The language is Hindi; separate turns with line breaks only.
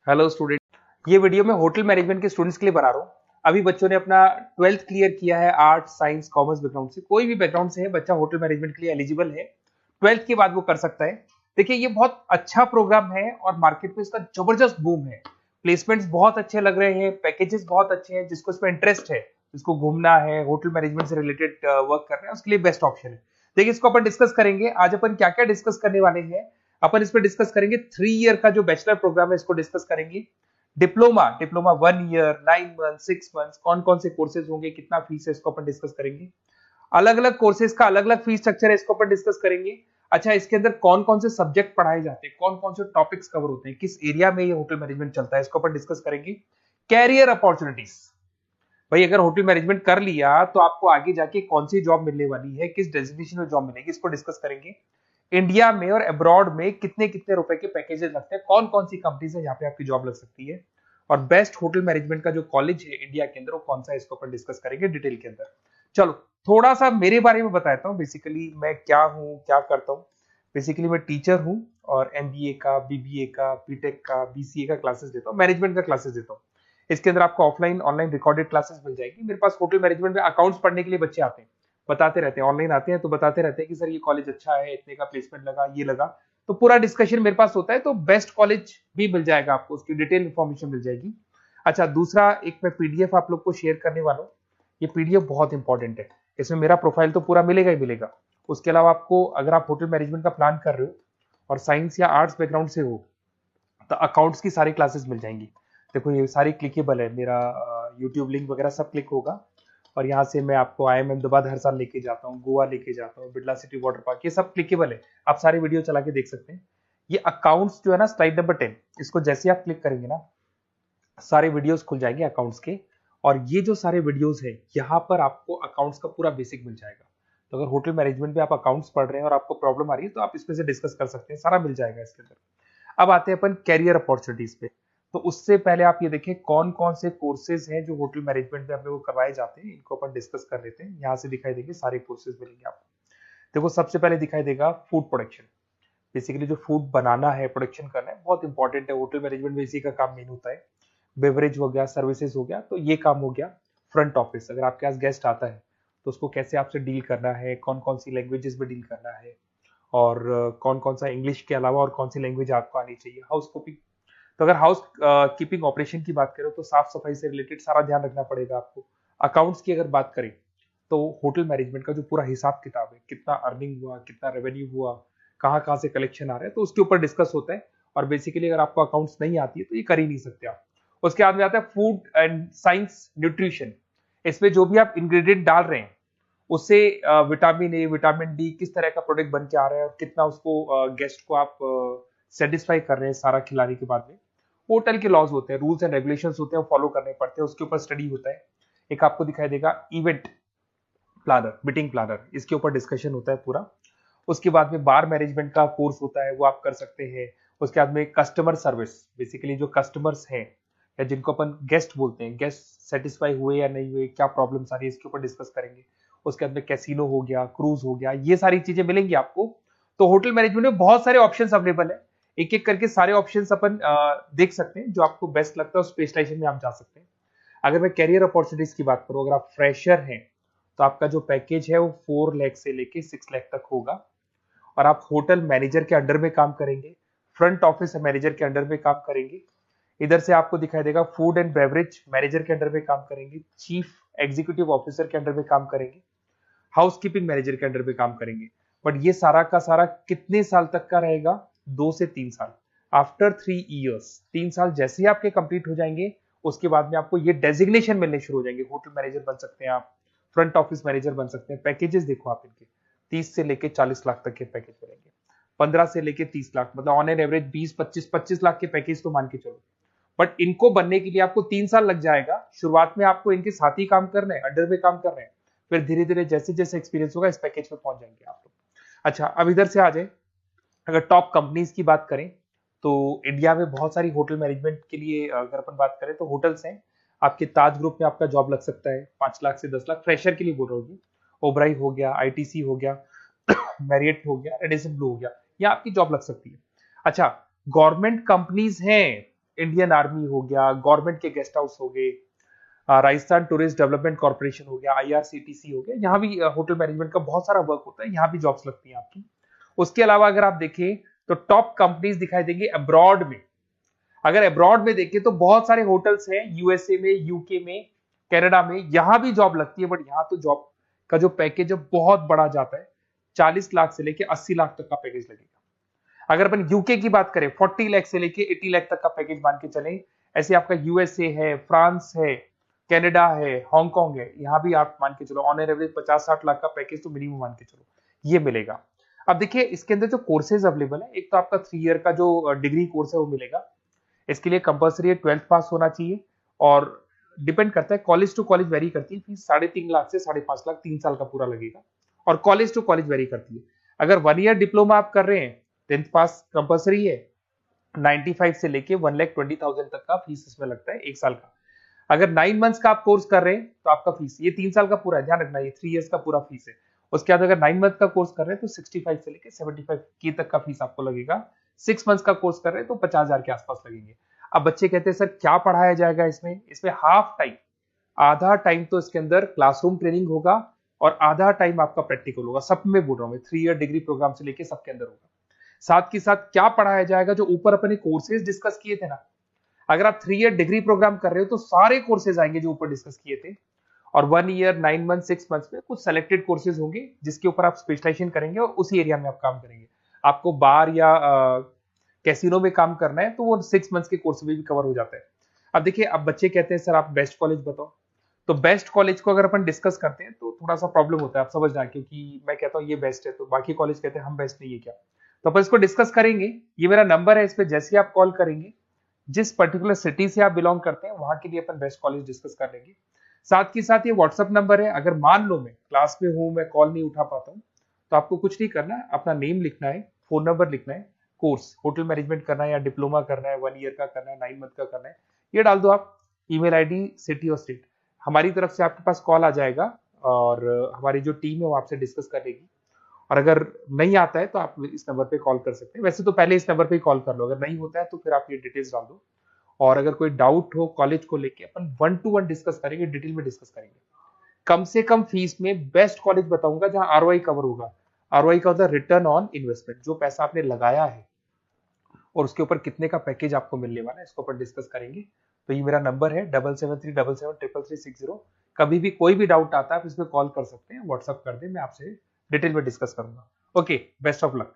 Hello student. ये वीडियो मैं होटल मैनेजमेंट के स्टूडेंट्स के लिए बना रहा हूँ। अभी बच्चों ने अपना 12th क्लियर किया है, आर्ट साइंस कॉमर्स बैकग्राउंड से, कोई भी बैकग्राउंड से है बच्चा होटल मैनेजमेंट के लिए एलिजिबल है। 12th के बाद वो कर सकता है। देखिए ये बहुत अच्छा प्रोग्राम है और मार्केट में इसका जबरदस्त बूम है। प्लेसमेंट्स बहुत अच्छे लग रहे हैं, पैकेजेस बहुत अच्छे हैं। जिसको इसमें इंटरेस्ट है, जिसको घूमना है, होटल मैनेजमेंट से रिलेटेड वर्क करना है, उसके लिए बेस्ट ऑप्शन है। देखिए इसको अपन डिस्कस करेंगे आज। अपन क्या क्या डिस्कस करने वाले हैं, अपन इसमें डिस्कस करेंगे 3 ईयर का जो बैचलर प्रोग्राम है इसको डिस्कस करेंगे। Diploma diploma 1 year, 9 month, 6 month, कौन कौन से कोर्सेज होंगे, कितना फीस है, इसको अपन डिस्कस करेंगे। अलग अलग कोर्सेज का अलग अलग फीस स्ट्रक्चर है, इसको अपन डिस्कस करेंगे। अच्छा, इसके अंदर कौन कौन से सब्जेक्ट पढ़ाए जाते हैं, कौन कौन से टॉपिक्स कवर होते हैं, किस एरिया में ये होटल मैनेजमेंट चलता है, इसको अपन डिस्कस करेंगे। कैरियर अपॉर्चुनिटीज, भाई अगर होटल मैनेजमेंट कर लिया तो आपको आगे जाके कौन सी जॉब मिलने वाली है, किस डेजिग्नेशन में जॉब मिलेगी, इसको डिस्कस करेंगे। इंडिया में और अब्रॉड में कितने कितने रुपए के पैकेजेस लगते हैं, कौन कौन सी कंपनीज है यहाँ पे आपकी जॉब लग सकती है, और बेस्ट होटल मैनेजमेंट का जो कॉलेज है इंडिया के अंदर वो कौन सा है, इसको अपन डिस्कस करेंगे डिटेल के अंदर। चलो थोड़ा सा मेरे बारे में बताता हूँ। बेसिकली मैं क्या हूँ, क्या करता हूँ। बेसिकली मैं टीचर हूँ और एमबीए का, बीबीए का, बीटेक का, बीसीए का क्लासेस देता हूँ, मैनेजमेंट का क्लासेस देता हूँ। इसके अंदर आपको ऑफलाइन ऑनलाइन रिकॉर्डेड क्लासेस मिल जाएगी। मेरे पास होटल मैनेजमेंट में अकाउंट्स पढ़ने के लिए बच्चे आते हैं, बताते रहते हैं, ऑनलाइन आते हैं तो बताते रहते हैं कि सर ये कॉलेज अच्छा है, इतने का प्लेसमेंट लगा, ये लगा। तो पूरा डिस्कशन मेरे पास होता है, तो बेस्ट कॉलेज भी मिल जाएगा आपको, उसकी डिटेल इंफॉर्मेशन मिल जाएगी। अच्छा, दूसरा एक मैं पीडीएफ आप लोग को शेयर करने वाला हूँ। ये पीडीएफ बहुत इंपॉर्टेंट है, इसमें मेरा प्रोफाइल तो पूरा मिलेगा ही मिलेगा। उसके अलावा आपको, अगर आप होटल मैनेजमेंट का प्लान कर रहे हो और साइंस या आर्ट्स बैकग्राउंड से हो, तो अकाउंट्स की सारी क्लासेस मिल जाएंगी। देखो ये सारी क्लिकेबल है, मेरा यूट्यूब लिंक वगैरह सब क्लिक होगा। और यहाँ से मैं आपको IIM अहमदाबाद हर साल लेके जाता हूँ, गोवा लेके जाता हूँ, बिरला सिटी वाटर पार्क, ये सब क्लिकेबल है। आप सारे वीडियो चला के देख सकते हैं। ये अकाउंट्स जो है ना, स्लाइड नंबर 10, इसको जैसे आप क्लिक करेंगे ना, सारे वीडियोस खुल जाएंगे अकाउंट्स के। और ये जो सारे वीडियोस है, यहाँ पर आपको अकाउंट्स का पूरा बेसिक मिल जाएगा। तो अगर होटल मैनेजमेंट में आप अकाउंट्स पढ़ रहे हैं और आपको प्रॉब्लम आ रही है, तो आप इसमें से डिस्कस कर सकते हैं, सारा मिल जाएगा इसके अंदर। अब आते हैं अपन कैरियर अपॉर्चुनिटीज पे। तो उससे पहले आप ये देखें कौन कौन से कोर्सेज हैं जो होटल मैनेजमेंट में अपने को करवाए जाते हैं, इनको अपन डिस्कस कर लेते हैं। यहाँ से दिखाई देंगे सारे कोर्सेज मिलेंगे आपको। देखो सबसे पहले दिखाई देगा फूड प्रोडक्शन। बेसिकली जो फूड बनाना है, प्रोडक्शन करना है, बहुत इंपॉर्टेंट है। होटल मैनेजमेंट में इसी का काम मेन होता है। बेवरेज हो गया, सर्विसेज हो गया, तो ये काम हो गया। फ्रंट ऑफिस, अगर आपके पास गेस्ट आता है तो उसको कैसे आपसे डील करना है, कौन कौन सी लैंग्वेजेस में डील करना है, और कौन कौन सा इंग्लिश के अलावा और कौन सी लैंग्वेज आपको आनी चाहिए। हाउस कीपिंग, तो अगर हाउस कीपिंग ऑपरेशन की बात करें तो साफ सफाई से रिलेटेड सारा ध्यान रखना पड़ेगा आपको। अकाउंट्स की अगर बात करें तो होटल मैनेजमेंट का जो पूरा हिसाब किताब है, कितना अर्निंग हुआ, कितना रेवेन्यू हुआ, कहाँ कहाँ से कलेक्शन आ रहा है, तो उसके ऊपर डिस्कस होता है। और बेसिकली अगर आपको अकाउंट्स नहीं आती है तो ये कर ही नहीं सकते आप। उसके बाद में आता है फूड एंड साइंस न्यूट्रिशन। इसमें जो भी आप इंग्रेडिएंट डाल रहे हैं उससे विटामिन ए, विटामिन डी, किस तरह का प्रोडक्ट बन के आ रहा है और कितना उसको गेस्ट को आप सेटिस्फाई कर रहे हैं सारा खिलाने के बाद में। होटल के लॉज होते हैं, रूल्स एंड रेगुलेशंस होते हैं, वो फॉलो करने पड़ते हैं, उसके ऊपर स्टडी होता है। एक आपको दिखाई देगा इवेंट प्लानर, मीटिंग प्लानर, इसके ऊपर डिस्कशन होता है पूरा। उसके बाद में बार मैनेजमेंट का कोर्स होता है, वो आप कर सकते हैं। उसके बाद में कस्टमर सर्विस, बेसिकली जो कस्टमर्स हैं या जिनको अपन गेस्ट बोलते हैं, गेस्ट सेटिस्फाई हुए या नहीं हुए, क्या प्रॉब्लम्स आ रही है, इसके ऊपर डिस्कस करेंगे। उसके बाद में कैसीनो हो गया, क्रूज हो गया, ये सारी चीजें मिलेंगी आपको। तो होटल मैनेजमेंट में बहुत सारे ऑप्शन अवेलेबल है। एक एक करके सारे ऑप्शन अपन देख सकते हैं, जो आपको बेस्ट लगता है उस स्पेशलाइजेशन में आप जा सकते हैं। अगर मैं कैरियर अपॉर्चुनिटीज की बात करूं, अगर आप फ्रेशर हैं तो आपका जो पैकेज है वो 4 लाख से लेके 6 लाख तक होगा। और आप होटल मैनेजर के अंडर में काम करेंगे, फ्रंट ऑफिस मैनेजर के अंडर में काम करेंगे। इधर से आपको दिखाई देगा फूड एंड बेवरेज मैनेजर के अंडर में काम करेंगे, चीफ एग्जीक्यूटिव ऑफिसर के अंडर में काम करेंगे, हाउस कीपिंग मैनेजर के अंडर में काम करेंगे। बट ये सारा का सारा कितने साल तक का रहेगा? 2 से 3 साल। आफ्टर 3 ईयर्स, 3 साल जैसे ही आपके कंप्लीट हो जाएंगे, उसके बाद में आपको ये डेजिग्नेशन मिलने शुरू हो जाएंगे। होटल मैनेजर बन सकते हैं आप, फ्रंट ऑफिस मैनेजर बन सकते हैं। पैकेजेस देखो आप इनके, 30 से लेके 40 लाख तक के पैकेज मिलेंगे, 15 से लेके 30 लाख, मतलब ऑन एन एवरेज 20, 25, 25 लाख के पैकेज तो मान के चलो। बट इनको बनने के लिए आपको 3 साल लग जाएगा। शुरुआत में आपको इनके साथ ही काम करना है, अंडर में काम कर रहे हैं, फिर धीरे धीरे जैसे जैसे एक्सपीरियंस होगा इस पैकेज पे पहुंच जाएंगे आप लोग। अच्छा, अब इधर से आ जाए, अगर टॉप कंपनीज की बात करें तो इंडिया में बहुत सारी होटल मैनेजमेंट के लिए अगर अपन बात करें तो होटल्स हैं। आपके ताज ग्रुप में आपका जॉब लग सकता है 5 लाख से 10 लाख, फ्रेशर के लिए बोल रहा हूँ। ओबराई हो गया, आईटीसी हो गया, मैरियट हो गया, रेडिसन ब्लू हो गया, ये आपकी जॉब लग सकती है। अच्छा, गवर्नमेंट कंपनीज हैं इंडियन आर्मी हो गया, गवर्नमेंट के गेस्ट हाउस हो गए, राजस्थान टूरिस्ट डेवलपमेंट कॉर्पोरेशन हो गया, आईआरसीटीसी हो गया, यहाँ भी होटल मैनेजमेंट का बहुत सारा वर्क होता है, यहाँ भी जॉब्स लगती हैं आपकी। उसके अलावा अगर आप देखें तो टॉप कंपनीज दिखाई देंगे अब्रॉड में। अगर अब्रॉड में देखें तो बहुत सारे होटल्स हैं यूएसए में, यूके में, कनाडा में, यहां भी जॉब लगती है। बट यहाँ तो जॉब का जो पैकेज है बहुत बड़ा जाता है, 40 लाख से लेके 80 लाख तक का पैकेज लगेगा। अगर अपन यूके की बात करें 40 लाख से लेके 80 लाख तक का पैकेज मान के चले। ऐसे आपका यूएसए है, फ्रांस है, कनाडा है, हांगकांग है, यहाँ भी आप मान के चलो ऑन एन एवरेज 50-60 लाख का पैकेज तो मिनिमम मान के चलो ये मिलेगा। अब देखिए इसके अंदर जो कोर्सेज अवेलेबल है, एक तो आपका 3 ईयर का जो डिग्री कोर्स है वो मिलेगा। इसके लिए कंपलसरी 12th पास होना चाहिए और डिपेंड करता है, कॉलेज टू कॉलेज वेरी करती है फीस। 3.5 लाख से 5.5 लाख 3 साल का पूरा लगेगा और कॉलेज टू कॉलेज वेरी करती है। अगर 1 ईयर डिप्लोमा आप कर रहे हैं, 10th पास कंपलसरी है, 95 से लेके 1,20,000 तक का फीस इसमें लगता है 1 साल का। अगर 9 मंथ्स का आप कोर्स कर रहे हैं तो आपका फीस, ये 3 साल का पूरा है, ध्यान रखना ये 3 इयर्स का पूरा फीस है। उसके बाद अगर 9 मंथ का कोर्स कर रहे हैं तो 65 से लेके 75 के तक का फीस आपको लगेगा। 6 मंथ्स का कोर्स कर रहे हैं तो 50,000 के आसपास लगेंगे। अब बच्चे कहते हैं सर क्या पढ़ाया जाएगा इसमें हाफ टाइम, आधा टाइम तो इसके अंदर क्लासरूम ट्रेनिंग होगा और आधा टाइम आपका प्रैक्टिकल होगा। सब में बोल रहा हूं मैं, 3 ईयर डिग्री प्रोग्राम से लेके सबके अंदर होगा। साथ के साथ क्या पढ़ाया जाएगा, जो ऊपर अपने कोर्सेज डिस्कस किए थे ना, अगर आप 3 ईयर डिग्री प्रोग्राम कर रहे हो तो सारे कोर्सेज आएंगे जो ऊपर डिस्कस किए थे। और 1 ईयर 9 मंथ 6 मंथ्स में कुछ सेलेक्टेड कोर्सेज होंगे जिसके ऊपर आप स्पेशलाइजेशन करेंगे और उसी एरिया में आप काम करेंगे। आपको बार या कैसीनो में काम करना है तो वो 6 मंथ्स के कोर्स में भी कवर हो जाता है। अब देखिए, अब बच्चे कहते हैं सर आप बेस्ट कॉलेज बताओ। तो बेस्ट कॉलेज को अगर अपन डिस्कस करते हैं तो थोड़ा सा प्रॉब्लम होता है, आप समझना, क्योंकि मैं कहता हूँ ये बेस्ट है तो बाकी कॉलेज कहते हैं हम बेस्ट नहीं है क्या। तो अपन इसको डिस्कस करेंगे। ये मेरा नंबर है, इस पे जैसे ही आप कॉल करेंगे, जिस पर्टिकुलर सिटी से आप बिलोंग करते हैं वहां के लिए अपन बेस्ट कॉलेज डिस्कस कर लेंगे। साथ के साथ ये व्हाट्सअप नंबर है, अगर मान लो मैं क्लास में हूं, मैं कॉल नहीं उठा पाता हूँ, तो आपको कुछ नहीं करना है, अपना नेम लिखना है, फोन नंबर लिखना है, कोर्स होटल मैनेजमेंट करना है या डिप्लोमा करना है, 1 ईयर का करना है, 9 मंथ का करना है, ये डाल दो आप, ईमेल आईडी, सिटी और स्टेट। हमारी तरफ से आपके पास कॉल आ जाएगा और हमारी जो टीम है वो आपसे डिस्कस करेगी। और अगर नहीं आता है तो आप इस नंबर पे कॉल कर सकते हैं। वैसे तो पहले इस नंबर पे कॉल कर लो, अगर नहीं होता है तो फिर आप ये डिटेल्स डाल दो। और अगर कोई डाउट हो कॉलेज को लेके, अपन 1 to 1 डिस्कस करेंगे, डिटेल में डिस्कस करेंगे। कम से कम फीस में बेस्ट कॉलेज बताऊंगा जहां आरओआई कवर होगा। आरओआई का होता है रिटर्न ऑन इन्वेस्टमेंट, जो पैसा आपने लगाया है और उसके ऊपर कितने का पैकेज आपको मिलने वाला है, इसको अपन डिस्कस करेंगे। तो ये मेरा नंबर है 7737733360। कभी भी कोई भी डाउट आता है आप इस पर कॉल कर सकते हैं, व्हाट्सअप कर दें, मैं आपसे डिटेल में डिस्कस करूंगा। Okay, best of luck.